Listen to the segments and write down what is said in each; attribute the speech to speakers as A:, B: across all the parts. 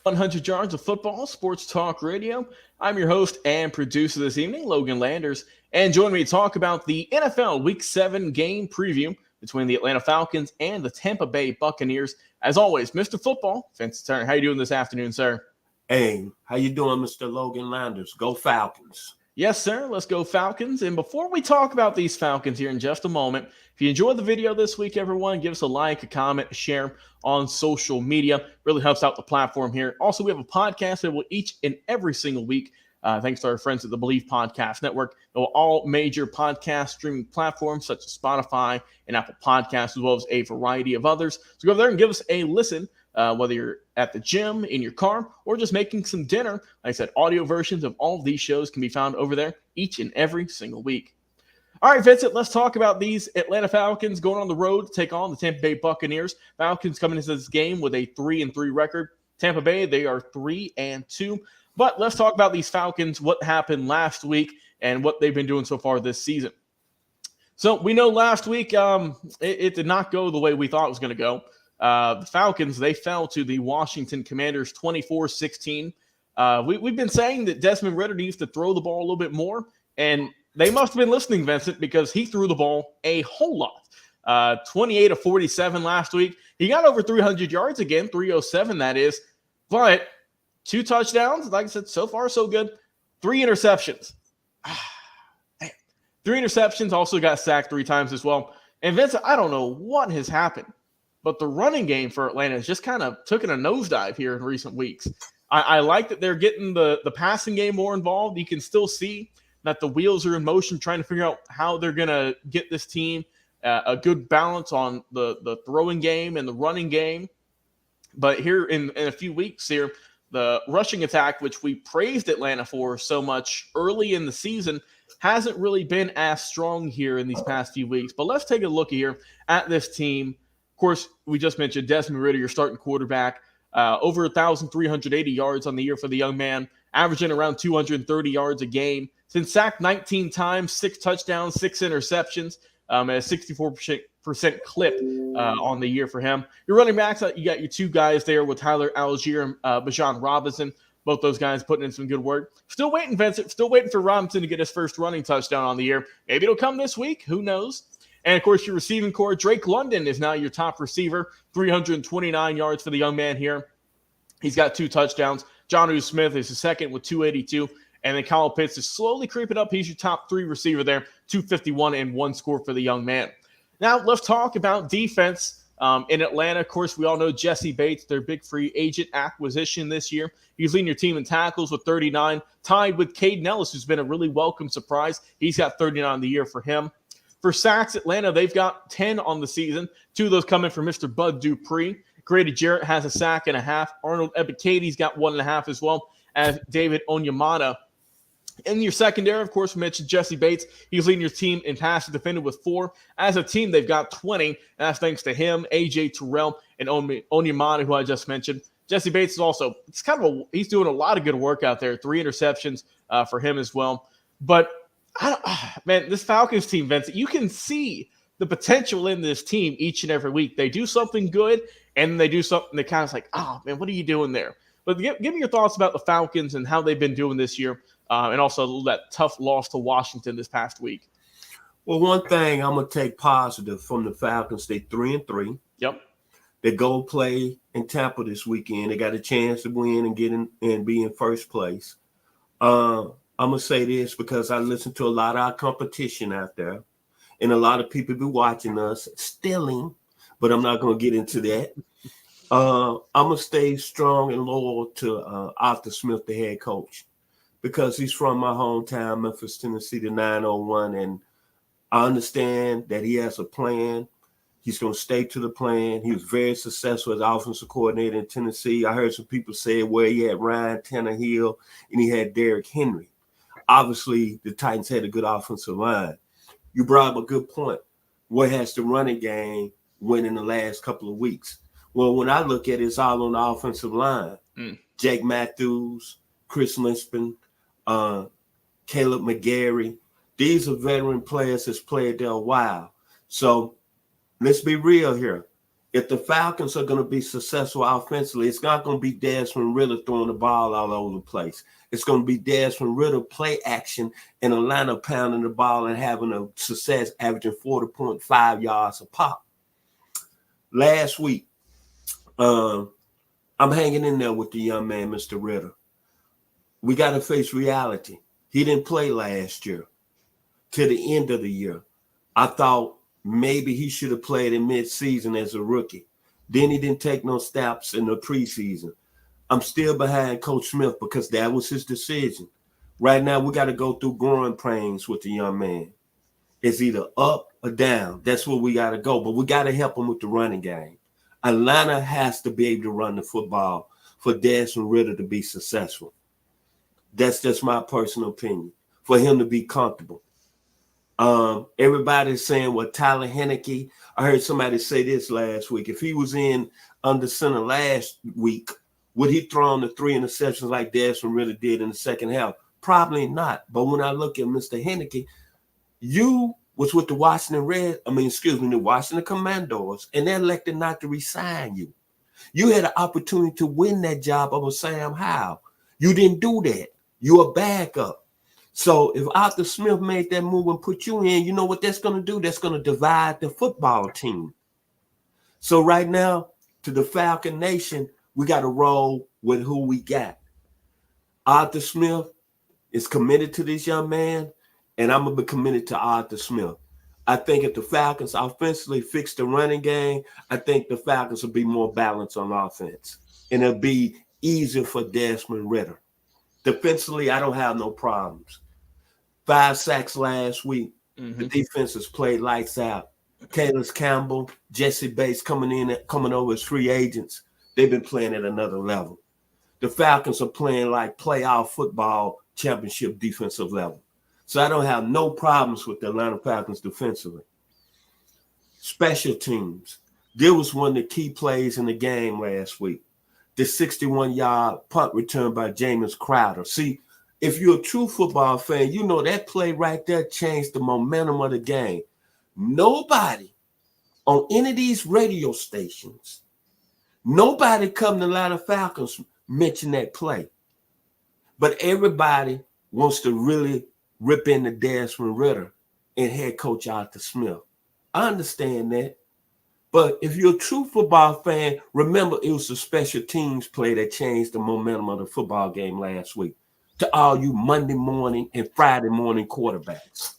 A: 100 yards of football, sports talk radio. I'm your host and producer this evening, Logan Landers, and join me to talk about the NFL Week 7 game preview between the Atlanta Falcons and the Tampa Bay Buccaneers. As always, Mr. Football, Vincent Turner. How you doing this afternoon, sir?
B: Hey, how you doing, Mr. Logan Landers? Go Falcons.
A: Yes, sir. Let's go Falcons. And before we talk about these Falcons here in just a moment, if you enjoyed the video this week, everyone, give us a like, a comment, a share on social media. Really helps out the platform here. Also, we have a podcast that will each and every single week, thanks to our friends at the Believe Podcast Network, all major podcast streaming platforms such as Spotify and Apple Podcasts, as well as a variety of others. So go over there and give us a listen. Whether you're at the gym, in your car, or just making some dinner. Like I said, audio versions of all of these shows can be found over there each and every single week. All right, Vincent, let's talk about these Atlanta Falcons going on the road to take on the Tampa Bay Buccaneers. Falcons coming into this game with a 3-3 record. Tampa Bay, they are 3-2. But let's talk about these Falcons, what happened last week, and what they've been doing so far this season. So we know last week it did not go the way we thought it was going to go. The Falcons, they fell to the Washington Commanders 24-16. We've been saying that Desmond Ridder needs to throw the ball a little bit more, and they must have been listening, Vincent, because he threw the ball a whole lot. 28 of 47 last week. He got over 300 yards again, 307 that is, but 2 touchdowns. Like I said, so far so good. 3 interceptions. 3 interceptions, also got sacked 3 times as well. And Vincent, I don't know what has happened, but the running game for Atlanta has just kind of taken a nosedive here in recent weeks. I like that they're getting the passing game more involved. You can still see that the wheels are in motion, trying to figure out how they're going to get this team a good balance on the throwing game and the running game. But here in a few weeks here, the rushing attack, which we praised Atlanta for so much early in the season, hasn't really been as strong here in these past few weeks. But let's take a look here at this team. Of course, we just mentioned Desmond Ridder, your starting quarterback, over 1,380 yards on the year for the young man, averaging around 230 yards a game. Since sacked 19 times, 6 touchdowns, 6 interceptions, at a 64% clip on the year for him. Your running backs, you got your 2 guys there with Tyler Algier and Bijan Robinson. Both those guys putting in some good work. Still waiting, Vincent. Still waiting for Robinson to get his first running touchdown on the year. Maybe it'll come this week. Who knows? And, of course, your receiving core, Drake London is now your top receiver, 329 yards for the young man here. He's got 2 touchdowns. Jonnu Smith is the second with 282. And then Kyle Pitts is slowly creeping up. He's your top 3 receiver there, 251 and 1 score for the young man. Now, let's talk about defense in Atlanta. Of course, we all know Jesse Bates, their big free agent acquisition this year. He's leading your team in tackles with 39, tied with Caden Ellis, who's been a really welcome surprise. He's got 39 on the year for him. For sacks, Atlanta, they've got 10 on the season. 2 of those coming from Mr. Bud Dupree. Grady Jarrett has a sack and a half. Arnold Ebiketie got 1.5 as well as David Onyemata. In your secondary, of course, we mentioned Jesse Bates. He's leading your team in passes defended with 4. As a team, they've got 20, and that's thanks to him, A.J. Terrell, and Onyemata, who I just mentioned. Jesse Bates is also, he's doing a lot of good work out there. 3 interceptions for him as well. But man, this Falcons team, Vincent, you can see the potential in this team each and every week. They do something good, and they do something that kind of like, oh, man, what are you doing there? But give me your thoughts about the Falcons and how they've been doing this year, and also that tough loss to Washington this past week.
B: Well, one thing I'm going to take positive from the Falcons, they 3-3.
A: Yep.
B: They go play in Tampa this weekend. They got a chance to win and get in and be in first place. I'm going to say this because I listen to a lot of our competition out there, and a lot of people be watching us stealing, but I'm not going to get into that. I'm going to stay strong and loyal to Arthur Smith, the head coach, because he's from my hometown, Memphis, Tennessee, the 901, and I understand that he has a plan. He's going to stay to the plan. He was very successful as offensive coordinator in Tennessee. I heard some people say where he had Ryan Tannehill and he had Derrick Henry. Obviously, the Titans had a good offensive line. You brought up a good point. What has the running game went in the last couple of weeks? Well, when I look at it, it's all on the offensive line. Jake Matthews, Chris Linspen, Caleb McGarry. These are veteran players that's played there a while. So let's be real here. If the Falcons are going to be successful offensively, it's not going to be Desmond Ridder throwing the ball all over the place. It's going to be Desmond Ridder play action and Atlanta pounding the ball and having a success, averaging 40.5 yards a pop. Last week, I'm hanging in there with the young man, Mr. Ridder. We got to face reality. He didn't play last year to the end of the year. I thought maybe he should have played in mid-season as a rookie. Then he didn't take no snaps in the preseason. I'm still behind Coach Smith because that was his decision. Right now, we got to go through growing pains with the young man. It's either up or down. That's where we got to go. But we got to help him with the running game. Atlanta has to be able to run the football for Desmond Ridder to be successful. That's just my personal opinion. For him to be comfortable. Everybody's saying, well, Tyler Heineke, I heard somebody say this last week. If he was in under center last week, would he throw on the 3 interceptions like Desmond Ridder did in the second half? Probably not. But when I look at Mr. Heineke, you was with the the Washington Commanders, and they elected not to resign you. You had an opportunity to win that job over Sam Howell. You didn't do that. You're a backup. So if Arthur Smith made that move and put you in, you know what that's going to do? That's going to divide the football team. So right now, to the Falcon Nation, we got to roll with who we got. Arthur Smith is committed to this young man, and I'm going to be committed to Arthur Smith. I think if the Falcons offensively fix the running game, I think the Falcons will be more balanced on offense, and it'll be easier for Desmond Ridder. Defensively, I don't have no problems. 5 sacks last week. Mm-hmm. The defense has played lights out. Calais Campbell, Jesse Bates coming over as free agents. They've been playing at another level. The Falcons are playing like playoff football championship defensive level. So I don't have no problems with the Atlanta Falcons defensively. Special teams. There was one of the key plays in the game last week. The 61-yard punt return by Jameis Crowder. See, if you're a true football fan, you know that play right there changed the momentum of the game. Nobody on any of these radio stations, nobody come to Atlanta Falcons mention that play. But everybody wants to really rip into Desmond Ridder and head coach Arthur Smith. I understand that. But if you're a true football fan, remember it was the special teams play that changed the momentum of the football game last week. To all you Monday morning and Friday morning quarterbacks.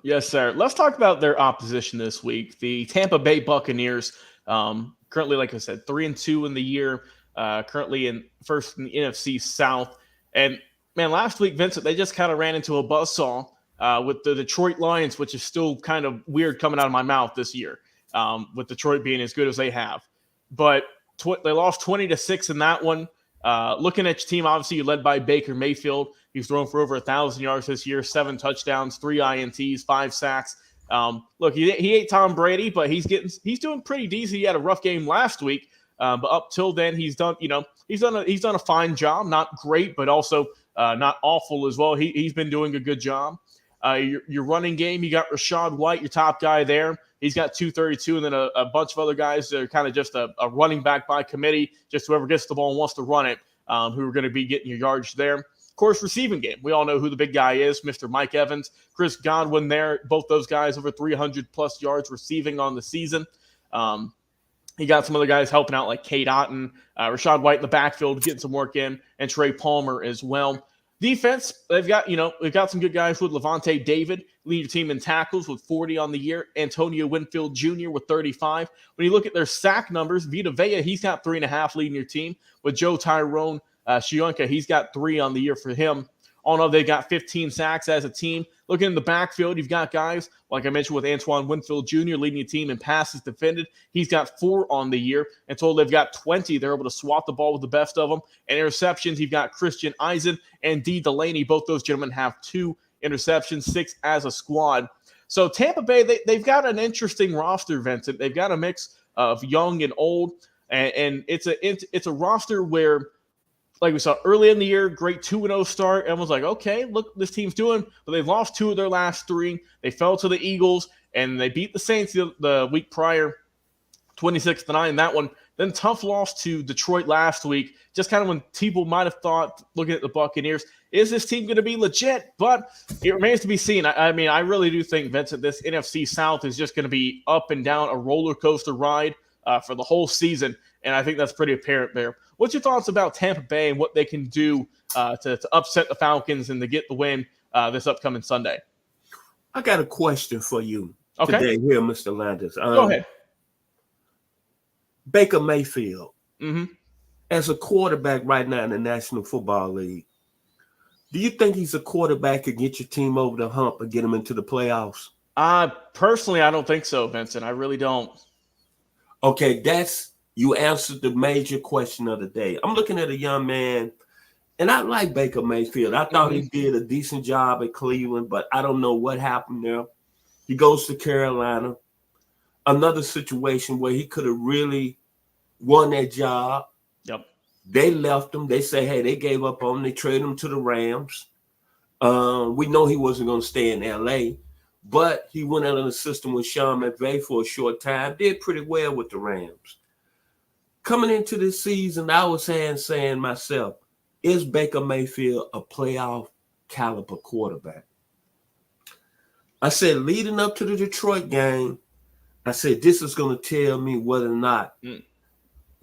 A: Yes, sir. Let's talk about their opposition this week. The Tampa Bay Buccaneers, currently, like I said, 3-2 in the year, currently in first in the NFC South. And, man, last week, Vincent, they just kind of ran into a buzzsaw with the Detroit Lions, which is still kind of weird coming out of my mouth this year, with Detroit being as good as they have. But they lost 20-6 in that one. Looking at your team, obviously you're led by Baker Mayfield. He's thrown for over 1,000 yards this year, 7 touchdowns, 3 INTs, 5 sacks. Look, he ain't Tom Brady, but he's doing pretty decent. He had a rough game last week, but up till then he's done a fine job. Not great, but also not awful as well. He's been doing a good job. Your running game, you got Rachaad White, your top guy there. He's got 232, and then a bunch of other guys that are kind of just a running back by committee, just whoever gets the ball and wants to run it, who are going to be getting your yardage there. Of course, receiving game. We all know who the big guy is, Mr. Mike Evans, Chris Godwin there. Both those guys over 300-plus yards receiving on the season. He got some other guys helping out like Cade Otton, Rachaad White in the backfield getting some work in, and Trey Palmer as well. Defense, they've got some good guys with Levante David, leading your team in tackles with 40 on the year. Antonio Winfield Jr. with 35. When you look at their sack numbers, Vita Vea, he's got 3.5 leading your team. With Joe Tyrone Shionka, he's got 3 on the year for him. All in all, they got 15 sacks as a team. Looking in the backfield, you've got guys, like I mentioned, with Antoine Winfield Jr. leading your team in passes defended. He's got 4 on the year. And total, they've got 20. They're able to swat the ball with the best of them. And interceptions, you've got Christian Eisen and D. Delaney. Both those gentlemen have 2 interceptions, 6 as a squad. So Tampa Bay, they've got an interesting roster, Vincent. They've got a mix of young and old. And it's a roster where, like we saw early in the year, great 2-0 start. Everyone's like, okay, look, this team's doing. But they've lost 2 of their last 3. They fell to the Eagles, and they beat the Saints the week prior. 26-9 in that one. Then tough loss to Detroit last week. Just kind of when people might have thought, looking at the Buccaneers, is this team going to be legit? But it remains to be seen. I mean, I really do think, Vincent, this NFC South is just going to be up and down, a roller coaster ride for the whole season. And I think that's pretty apparent there. What's your thoughts about Tampa Bay and what they can do to upset the Falcons and to get the win this upcoming Sunday?
B: I got a question for you today here, Mr. Landers.
A: Go ahead.
B: Baker Mayfield,
A: Mm-hmm.
B: as a quarterback right now in the National Football League, do you think he's a quarterback that get your team over the hump and get them into the playoffs?
A: Personally, I don't think so, Vincent. I really don't.
B: Okay, you answered the major question of the day. I'm looking at a young man, and I like Baker Mayfield. I thought he did a decent job at Cleveland, but I don't know what happened there. He goes to Carolina. Another situation where he could have really won that job.
A: Yep.
B: They left him. They say, hey, they gave up on him. They traded him to the Rams. We know he wasn't going to stay in L.A., but he went out in the system with Sean McVay for a short time, did pretty well with the Rams. Coming into this season, I was saying myself, is Baker Mayfield a playoff caliber quarterback? I said, leading up to the Detroit game, I said, this is going to tell me whether or not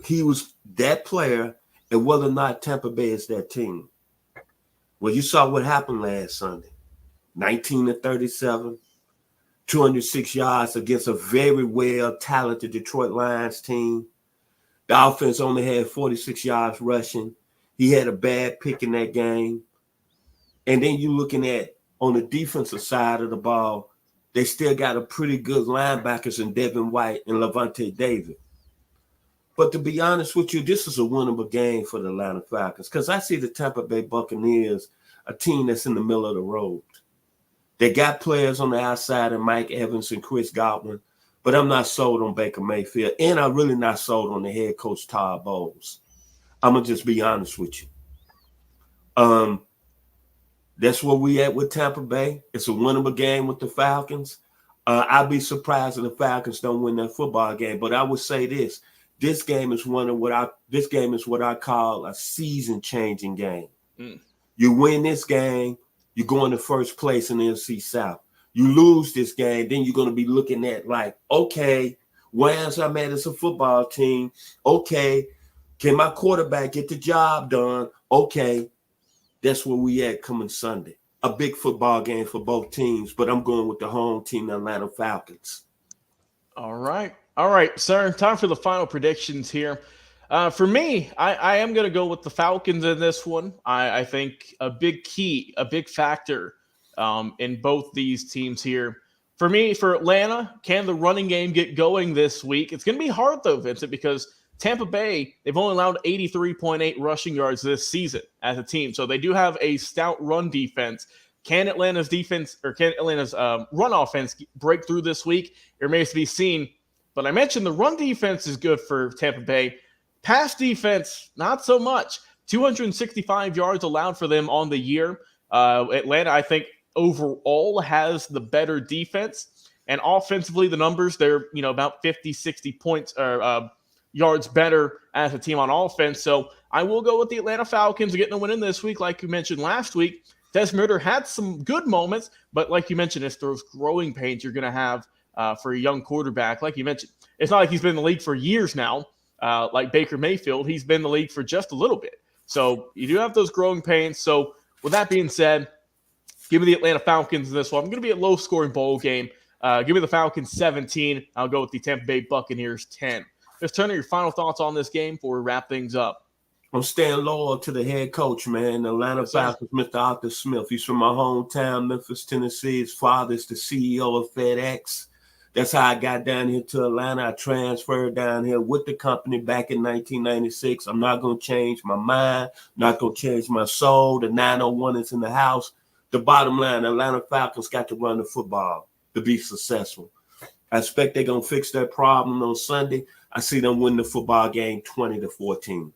B: he was that player and whether or not Tampa Bay is that team. Well, you saw what happened last Sunday. 19-37, 206 yards against a very well-talented Detroit Lions team. The offense only had 46 yards rushing. He had a bad pick in that game. And then you're looking at, on the defensive side of the ball, they still got a pretty good linebackers in Devin White and Levante David. But to be honest with you, this is a winnable game for the Atlanta Falcons because I see the Tampa Bay Buccaneers, a team that's in the middle of the road. They got players on the outside of Mike Evans and Chris Godwin, but I'm not sold on Baker Mayfield, and I'm really not sold on the head coach Todd Bowles. I'm going to just be honest with you. That's where we at with Tampa Bay. It's a winnable game with the Falcons. I'd be surprised if the Falcons don't win that football game. But I would say this: this game is what I call a season-changing game. You win this game, you go into first place in the NFC South. You lose this game, then you're going to be looking at like, okay, where's I'm at as a football team? Okay, can my quarterback get the job done? Okay. That's where we at coming Sunday. A big football game for both teams, but I'm going with the home team, the Atlanta Falcons.
A: All right, sir. Time for the final predictions here. For me, I am going to go with the Falcons in this one. I think a big factor in both these teams here. For me, for Atlanta, can the running game get going this week? It's going to be hard, though, Vincent, because Tampa Bay, they've only allowed 83.8 rushing yards this season as a team. So they do have a stout run defense. Can Atlanta's run offense break through this week? It remains to be seen. But I mentioned the run defense is good for Tampa Bay. Pass defense, not so much. 265 yards allowed for them on the year. Atlanta, I think, overall has the better defense. And offensively, the numbers, they're about 50, 60 points or yards better as a team on offense. So I will go with the Atlanta Falcons getting a win in this week. Like you mentioned last week, Desmond Ridder had some good moments, but like you mentioned, it's those growing pains you're going to have for a young quarterback. Like you mentioned, it's not like he's been in the league for years now, like Baker Mayfield. He's been in the league for just a little bit. So you do have those growing pains. So with that being said, give me the Atlanta Falcons in this one. I'm going to be a low-scoring bowl game. Give me the Falcons 17. I'll go with the Tampa Bay Buccaneers 10. Just Turner, your final thoughts on this game before we wrap things up.
B: I'm staying loyal to the head coach, man. The Atlanta Falcons, Mr. Arthur Smith. He's from my hometown, Memphis, Tennessee. His father's the CEO of FedEx. That's how I got down here to Atlanta. I transferred down here with the company back in 1996. I'm not going to change my mind, not going to change my soul. The 901 is in the house. The bottom line, the Atlanta Falcons got to run the football to be successful. I expect they're going to fix that problem on Sunday. I see them win the football game 20-14.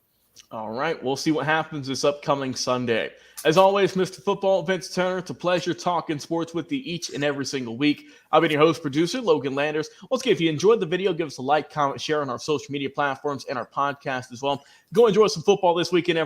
A: All right, we'll see what happens this upcoming Sunday. As always, Mr. Football, Vincent Turner, it's a pleasure talking sports with you each and every single week. I've been your host, producer, Logan Landers. Once again, if you enjoyed the video, give us a like, comment, share on our social media platforms and our podcast as well. Go enjoy some football this weekend, everyone.